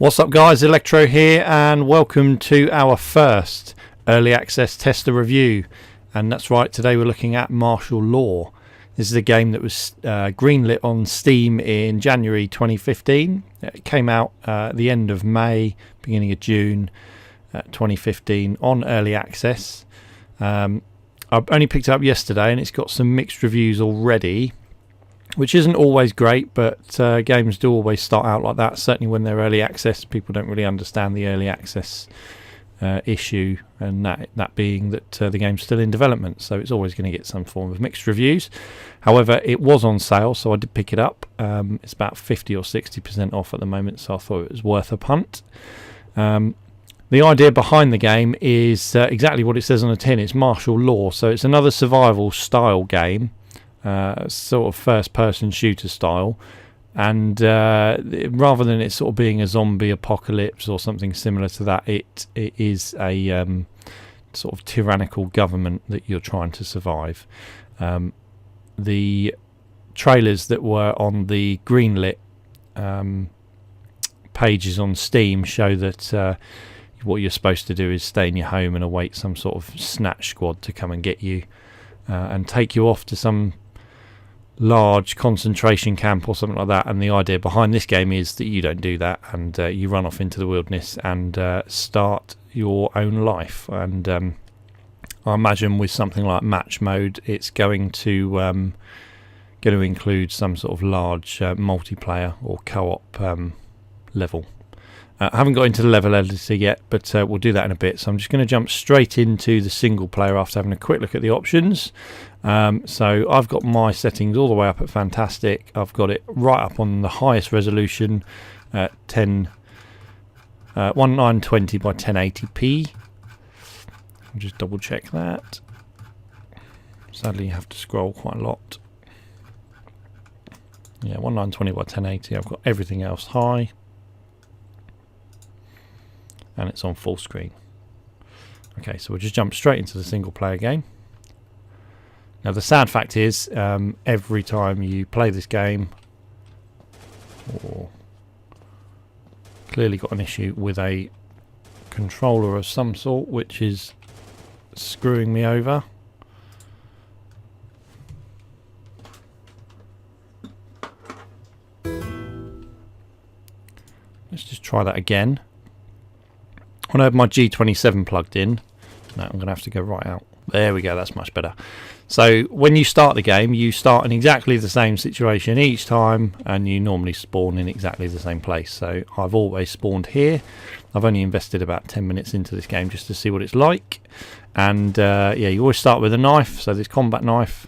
What's up guys, Electro here and welcome to our first early access tester review. And that's right, today we're looking at Martial Law. This is a game that was greenlit on Steam in January 2015. It came out at the end of May, beginning of June 2015 on early access. I only picked it up yesterday and it's got some mixed reviews already, which isn't always great, but games do always start out like that. Certainly when they're early access, people don't really understand the early access issue, and that being that the game's still in development, so it's always going to get some form of mixed reviews. However, it was on sale, so I did pick it up. It's about 50 or 60% off at the moment, so I thought it was worth a punt. The idea behind the game is exactly what it says on the tin. It's Martial Law, so it's another survival style game. Sort of first-person shooter style, and rather than it sort of being a zombie apocalypse or something similar to that, it is a sort of tyrannical government that you're trying to survive. The trailers that were on the greenlit pages on Steam show that what you're supposed to do is stay in your home and await some sort of snatch squad to come and get you and take you off to some large concentration camp or something like that. And the idea behind this game is that you don't do that, and you run off into the wilderness and start your own life. And I imagine with something like match mode, it's going to include some sort of large multiplayer or co-op level. I haven't got into the level editor yet, but we'll do that in a bit. So I'm just going to jump straight into the single player after having a quick look at the options. So I've got my settings all the way up at fantastic. I've got it right up on the highest resolution at 1920 by 1080p. I'll just double check that. Sadly you have to scroll quite a lot. Yeah, 1920 by 1080. I've got everything else high, and it's on full screen. Okay, so we'll just jump straight into the single player game. Now the sad fact is, every time you play this game, or clearly got an issue with a controller of some sort, which is screwing me over. Let's just try that again. When I have my G27 plugged in, no, I'm going to have to go right out. There we go, that's much better. So when you start the game, you start in exactly the same situation each time, and you normally spawn in exactly the same place. So I've always spawned here. I've only invested about 10 minutes into this game just to see what it's like. And yeah, you always start with a knife, so this combat knife.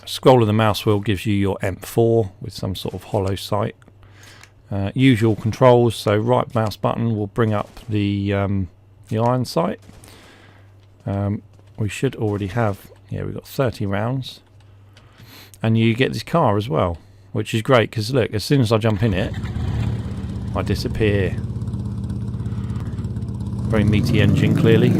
Scroll of the mouse wheel gives you your M4 with some sort of hollow sight. Usual controls, so right mouse button will bring up the iron sight. We should already have, yeah, we've got 30 rounds, and you get this car as well, which is great because look, as soon as I jump in it, I disappear. Very meaty engine, clearly.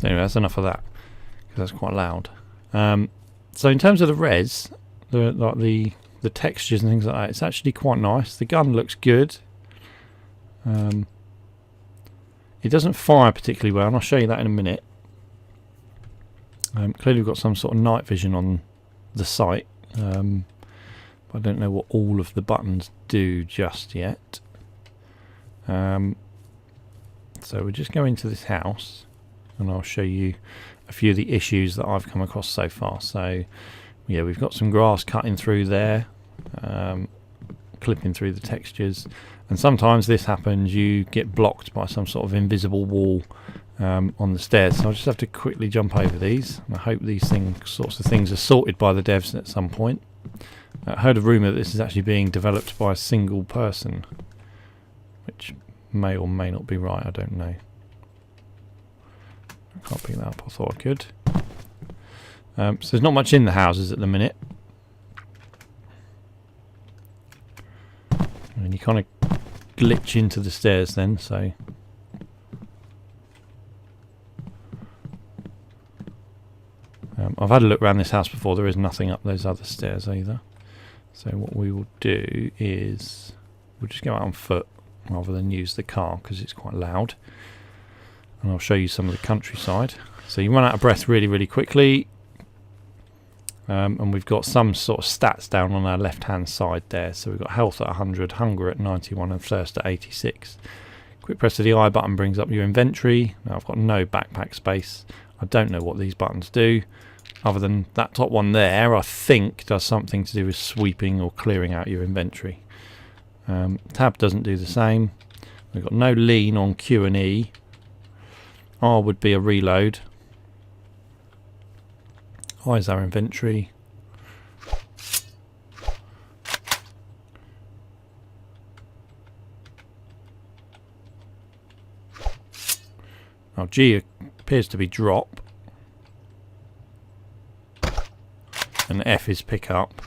Anyway, that's enough of that because that's quite loud. So in terms of the res, the textures and things like that, it's actually quite nice. The gun looks good. It doesn't fire particularly well, and I'll show you that in a minute. Clearly we've got some sort of night vision on the sight, but I don't know what all of the buttons do just yet. So we'll just go into this house, and I'll show you a few of the issues that I've come across so far. So yeah, we've got some grass cutting through there, clipping through the textures, and sometimes this happens, you get blocked by some sort of invisible wall on the stairs. So I'll just have to quickly jump over these, and I hope these sorts of things are sorted by the devs at some point. I heard a rumour that this is actually being developed by a single person, which may or may not be right, I don't know. I can't pick that up, I thought I could. So there's not much in the houses at the minute. you kind of glitch into the stairs then, so I've had a look around this house before. There is nothing up those other stairs either. So what we will do is we'll just go out on foot rather than use the car because it's quite loud. And I'll show you some of the countryside. So you run out of breath really, really quickly. And we've got some sort of stats down on our left hand side there. So we've got health at 100, hunger at 91 and thirst at 86. Quick press of the I button brings up your inventory. Now I've got no backpack space. I don't know what these buttons do, other than that top one there I think does something to do with sweeping or clearing out your inventory. Tab doesn't do the same. We've got no lean on Q and E. R would be a reload. I is our inventory. Now G appears to be drop. And F is pick up.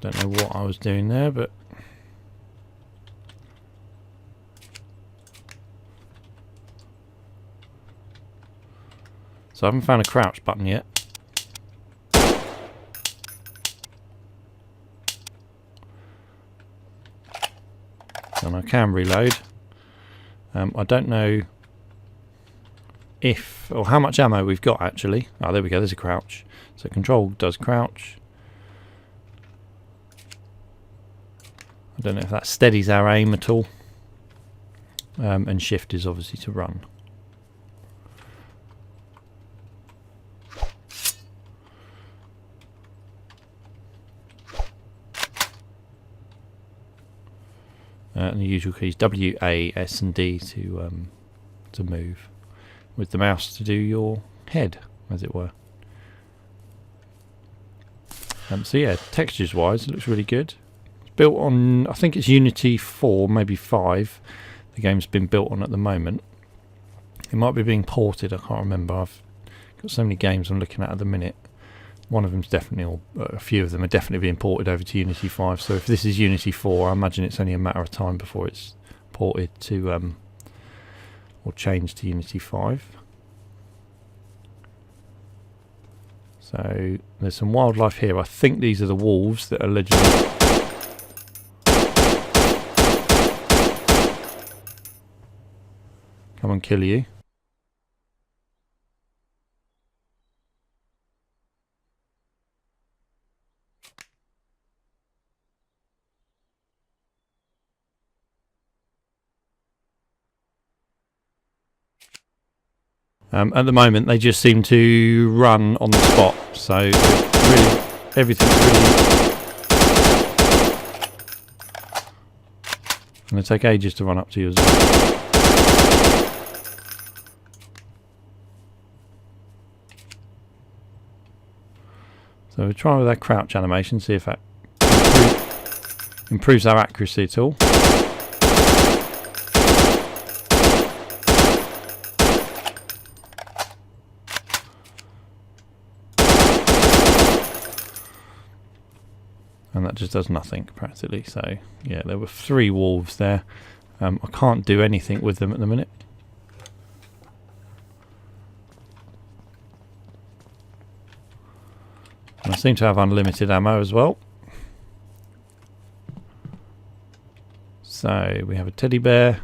Don't know what I was doing there, but so I haven't found a crouch button yet. And I can reload. I don't know if or how much ammo we've got actually. Oh, there we go, there's a crouch. So control does crouch. I don't know if that steadies our aim at all. And shift is obviously to run. And the usual keys W, A, S and D to move. With the mouse to do your head, as it were. So yeah, textures wise it looks really good. Built on, I think it's Unity 4, maybe 5. The game's been built on at the moment. It might be being ported, I can't remember. I've got so many games I'm looking at the minute. One of them's definitely, or a few of them are definitely being ported over to Unity 5. So if this is Unity 4, I imagine it's only a matter of time before it's ported to, or changed to Unity 5. So there's some wildlife here. I think these are the wolves that are allegedly come and kill you. At the moment they just seem to run on the spot, so really everything's really going to take ages to run up to you as well. So we'll try with our crouch animation, see if that improves our accuracy at all. And that just does nothing practically. So yeah, there were 3 wolves there. I can't do anything with them at the minute. And I seem to have unlimited ammo as well. So we have a teddy bear,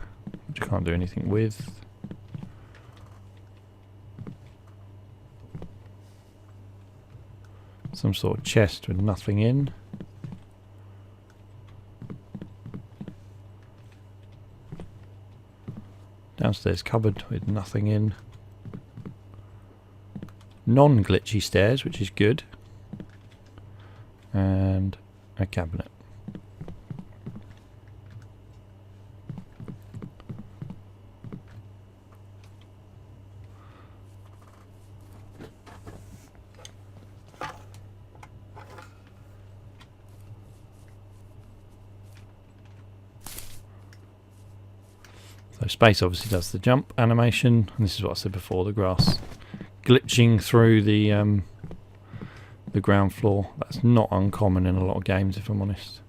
which I can't do anything with. Some sort of chest with nothing in. Downstairs cupboard with nothing in. Non-glitchy stairs, which is good. And a cabinet. So space obviously does the jump animation, and this is what I said before, the grass glitching through the ground floor. That's not uncommon in a lot of games, if I'm honest.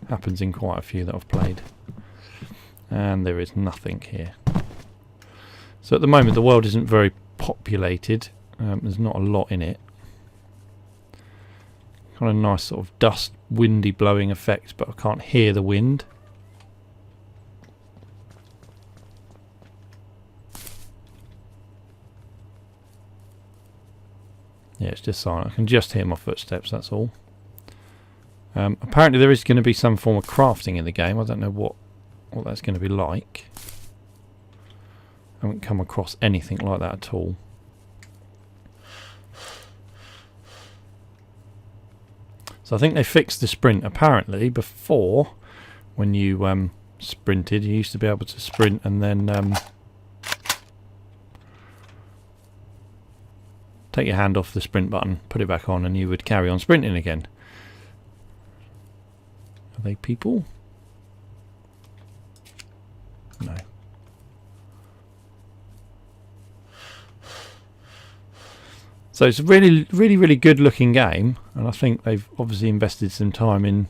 Happens in quite a few that I've played. And there is nothing here. So at the moment the world isn't very populated. There's not a lot in it. Kind of nice sort of dust, windy blowing effect, but I can't hear the wind. Yeah, it's just silent. I can just hear my footsteps, that's all. Apparently there is going to be some form of crafting in the game. I don't know what that's going to be like. I haven't come across anything like that at all. So I think they fixed the sprint. Apparently before, when you sprinted, you used to be able to sprint and then take your hand off the sprint button, put it back on, and you would carry on sprinting again. Are they people? No. So it's a really good looking game, and I think they've obviously invested some time in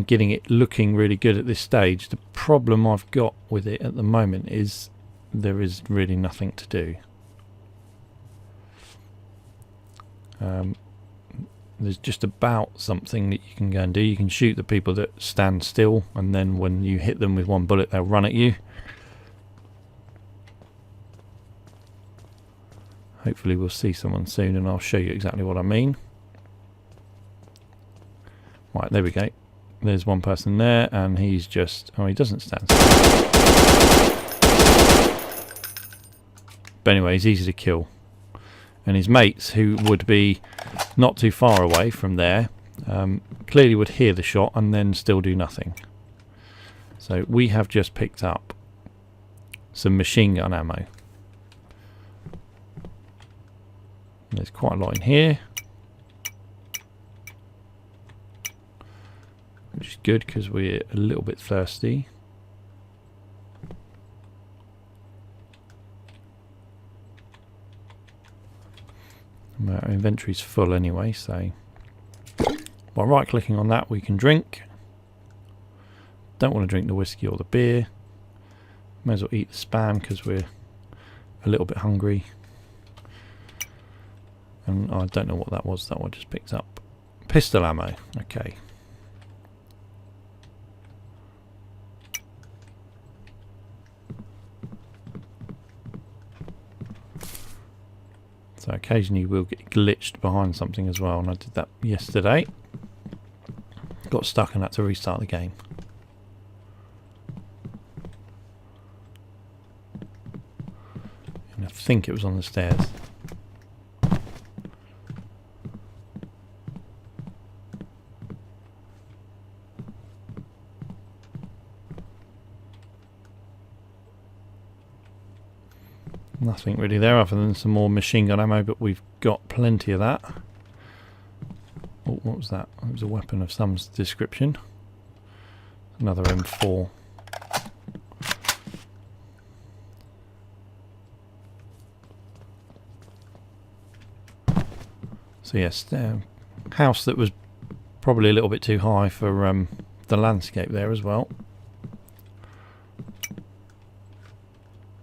getting it looking really good at this stage. The problem I've got with it at the moment is there is really nothing to do. There's just about something that you can go and do. You can shoot the people that stand still, and then when you hit them with one bullet they'll run at you. Hopefully we'll see someone soon and I'll show you exactly what I mean. Right, there we go. There's one person there and he's just... oh, he doesn't stand still. But anyway, he's easy to kill. And his mates, who would be not too far away from there, clearly would hear the shot and then still do nothing. So we have just picked up some machine gun ammo. There's quite a lot in here, which is good because we're a little bit thirsty. Our inventory's full anyway, so by right clicking on that we can drink. Don't want to drink the whiskey or the beer. May as well eat the spam because we're a little bit hungry. And I don't know what that was that I just picked up. Pistol ammo, okay. So occasionally you will get glitched behind something as well, and I did that yesterday. Got stuck and had to restart the game. And I think it was on the stairs. Nothing really there other than some more machine gun ammo, but we've got plenty of that. Oh, what was that? It was a weapon of some description. Another M4. So yes, house that was probably a little bit too high for the landscape there as well.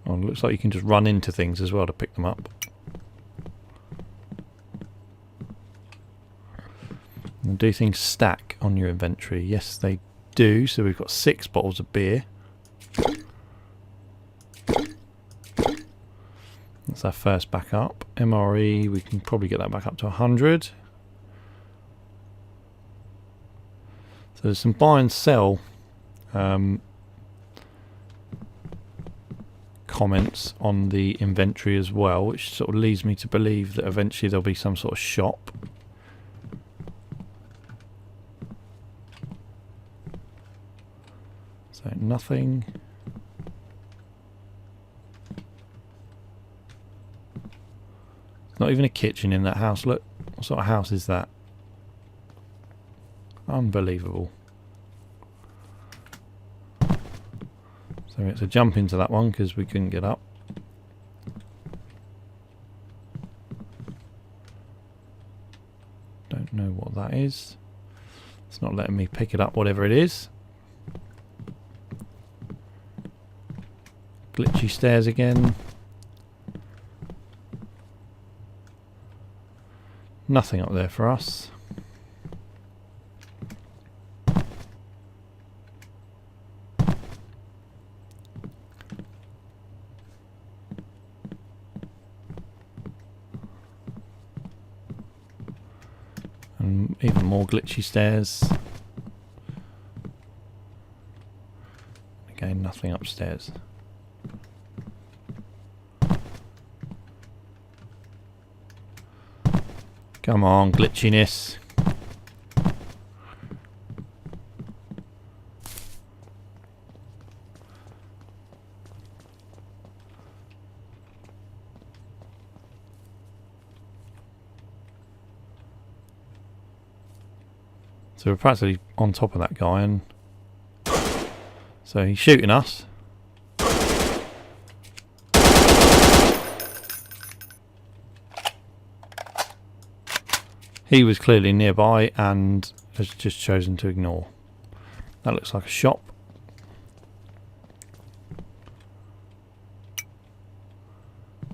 Oh, it looks like you can just run into things as well to pick them up. And do things stack on your inventory? Yes, they do. So we've got 6 bottles of beer. That's our first backup. MRE, we can probably get that back up to 100. So there's some buy and sell comments on the inventory as well, which sort of leads me to believe that eventually there'll be some sort of shop. So nothing. Not even a kitchen in that house. Look, what sort of house is that? Unbelievable. So it's a jump into that one because we couldn't get up. Don't know what that is. It's not letting me pick it up, whatever it is. Glitchy stairs again. Nothing up there for us. And even more glitchy stairs. Again, nothing upstairs. Come on, glitchiness. So we're practically on top of that guy, and so he's shooting us. He was clearly nearby and has just chosen to ignore. That looks like a shop.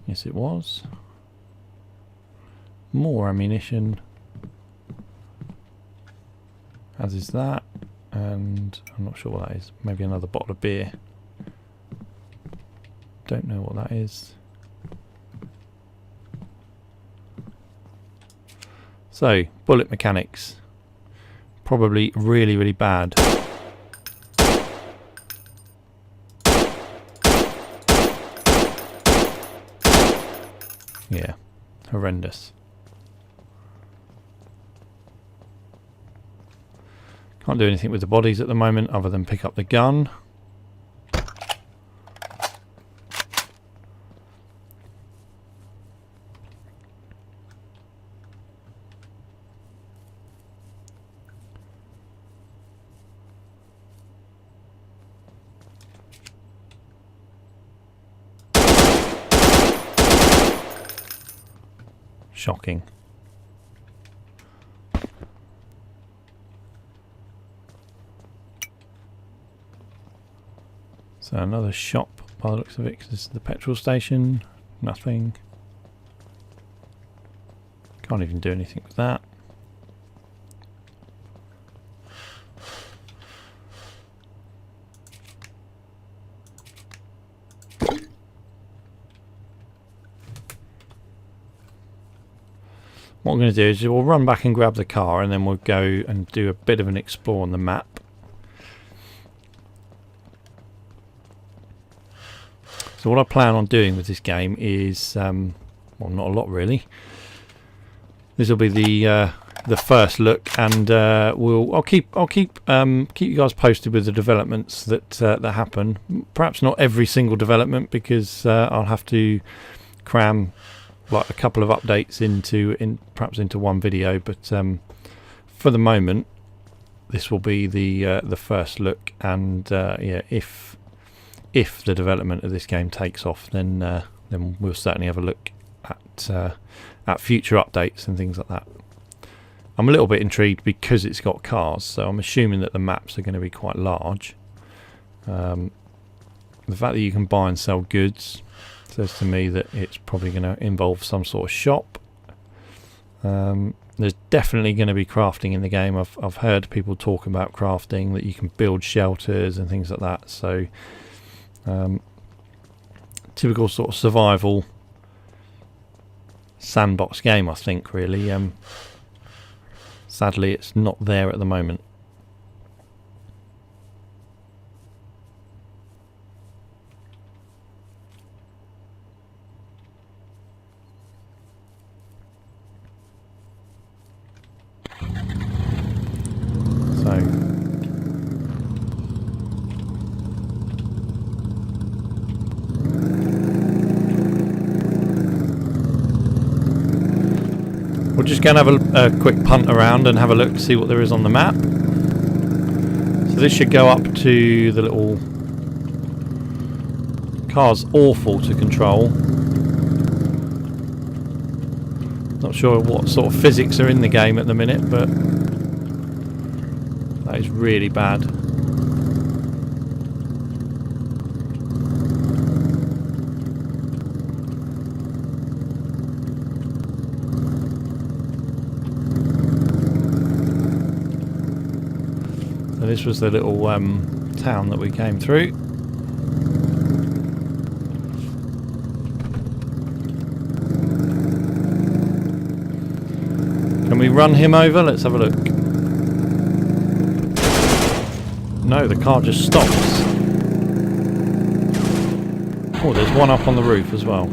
Yes, it was. More ammunition. As is that. And I'm not sure what that is. Maybe another bottle of beer. Don't know what that is. So, bullet mechanics. Probably really, really bad. Yeah, horrendous. Can't do anything with the bodies at the moment other than pick up the gun. Shocking. So another shop by the looks of it, 'cause this is the petrol station. Nothing. Can't even do anything with that. What I'm going to do is we'll run back and grab the car, and then we'll go and do a bit of an explore on the map. So what I plan on doing with this game is, well, not a lot really. This will be the first look, and I'll keep you guys posted with the developments that happen. Perhaps not every single development, because I'll have to cram like a couple of updates perhaps into one video. But for the moment, this will be the first look, and yeah, if the development of this game takes off, then we'll certainly have a look at future updates and things like that. I'm a little bit intrigued because it's got cars, so I'm assuming that the maps are going to be quite large. The fact that you can buy and sell goods says to me that it's probably going to involve some sort of shop. There's definitely going to be crafting in the game. I've heard people talk about crafting, that you can build shelters and things like that. So typical sort of survival sandbox game, I think, really. Sadly, it's not there at the moment. We're just going to have a quick punt around and have a look to see what there is on the map. So this should go up to the little car's awful to control. Not sure what sort of physics are in the game at the minute, but that is really bad. So this was the little town that we came through. Can we run him over? Let's have a look. No, the car just stops. Oh, there's one up on the roof as well.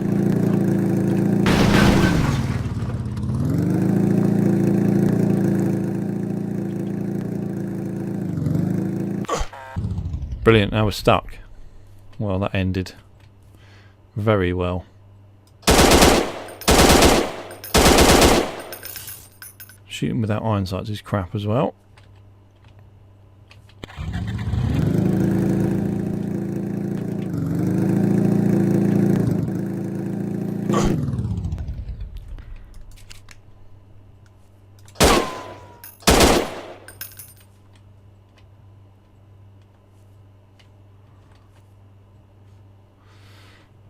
Brilliant, now we're stuck. Well, that ended very well. Shooting without iron sights is crap as well.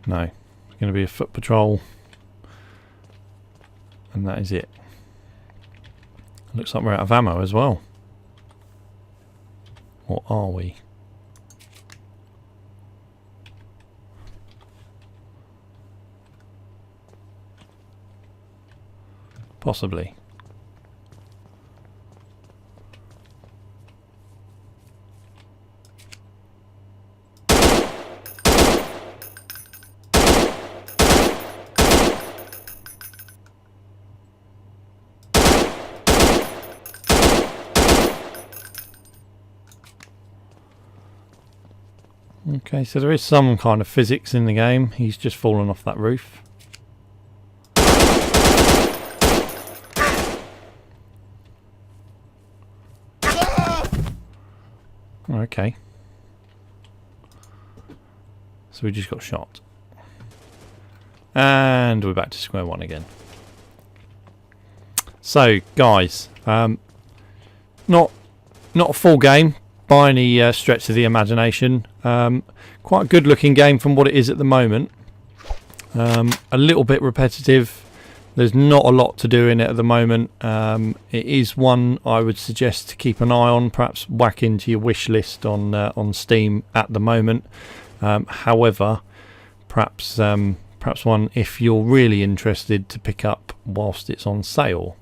No, it's going to be a foot patrol, and that is it. Looks like we're out of ammo as well. Or are we? Possibly. Okay, so there is some kind of physics in the game. He's just fallen off that roof. Okay. So we just got shot. And we're back to square one again. So, guys, not a full game by any stretch of the imagination. Quite a good looking game from what it is at the moment. A little bit repetitive. There's not a lot to do in it at the moment. It is one I would suggest to keep an eye on, perhaps whack into your wish list on Steam at the moment. However, perhaps one if you're really interested to pick up whilst it's on sale.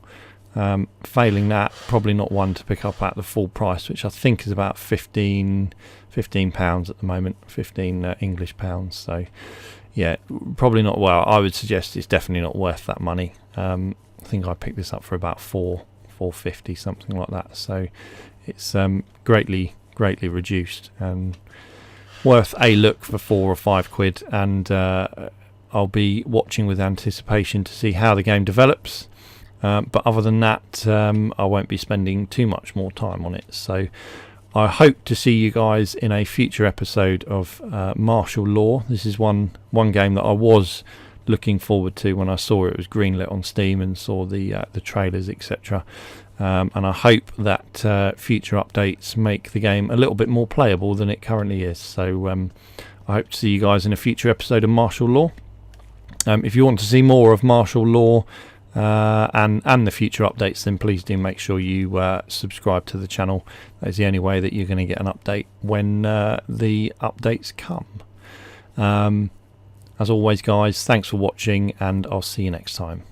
Failing that, probably not one to pick up at the full price, which I think is about £15 at the moment, 15 English pounds. So yeah, probably not. Well, I would suggest it's definitely not worth that money. I think I picked this up for about £4.50, something like that. So it's greatly reduced and worth a look for £4 or £5. And I'll be watching with anticipation to see how the game develops. But other than that, I won't be spending too much more time on it. So I hope to see you guys in a future episode of Martial Law. This is one game that I was looking forward to when I saw it was greenlit on Steam and saw the trailers, etc. And I hope that future updates make the game a little bit more playable than it currently is. So I hope to see you guys in a future episode of Martial Law. If you want to see more of Martial Law and the future updates, then please do make sure you subscribe to the channel. That is the only way that you're going to get an update when the updates come. As always, guys, thanks for watching, and I'll see you next time.